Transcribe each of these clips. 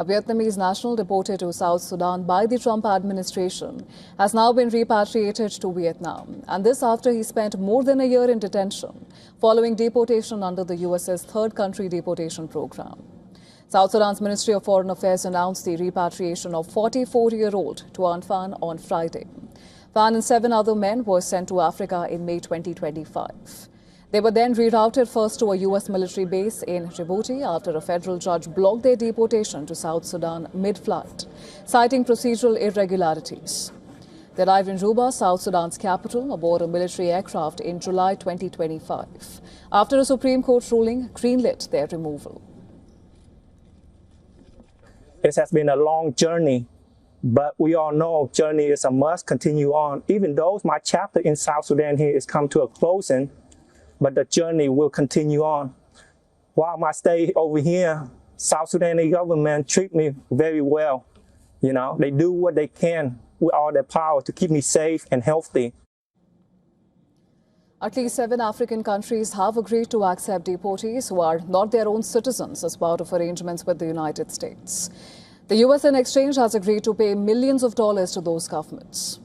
A Vietnamese national deported to South Sudan by the Trump administration has now been repatriated to Vietnam, and this after he spent more than a year in detention following deportation under the US's third country deportation program. South Sudan's Ministry of Foreign Affairs announced the repatriation of 44-year-old Tuan Phan on Friday. Phan and 7 other men were sent to Africa in May 2025. They were then rerouted first to a U.S. military base in Djibouti after a federal judge blocked their deportation to South Sudan mid-flight, citing procedural irregularities. They arrived in Juba, South Sudan's capital, aboard a military aircraft in July 2025, after a Supreme Court ruling greenlit their removal. It has been a long journey, but we all know journey is a must continue on. Even though my chapter in South Sudan here is come to a closing, but the journey will continue on. While my stay over here, South Sudanese government treat me very well. You know, they do what they can with all their power to keep me safe and healthy. At least 7 African countries have agreed to accept deportees who are not their own citizens as part of arrangements with the United States. The U.S. in exchange has agreed to pay millions of dollars to those governments.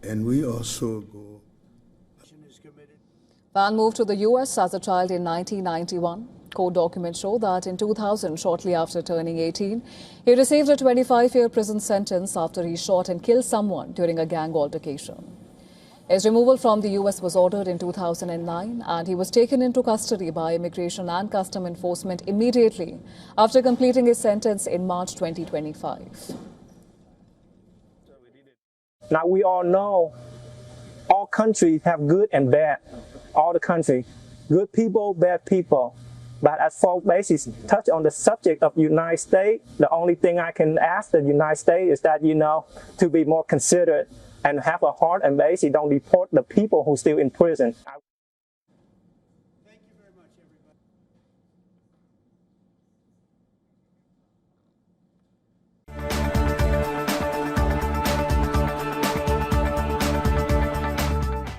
And we also go. Phan moved to the U.S. as a child in 1991. Court documents show that in 2000, shortly after turning 18, he received a 25-year prison sentence after he shot and killed someone during a gang altercation. His removal from the U.S. was ordered in 2009, and he was taken into custody by Immigration and Custom Enforcement immediately after completing his sentence in March 2025. Now we all know all countries have good and bad. All the country, good people, bad people. But as for basis, touch on the subject of United States, the only thing I can ask the United States is that, to be more considerate and have a heart and basically don't deport the people who are still in prison.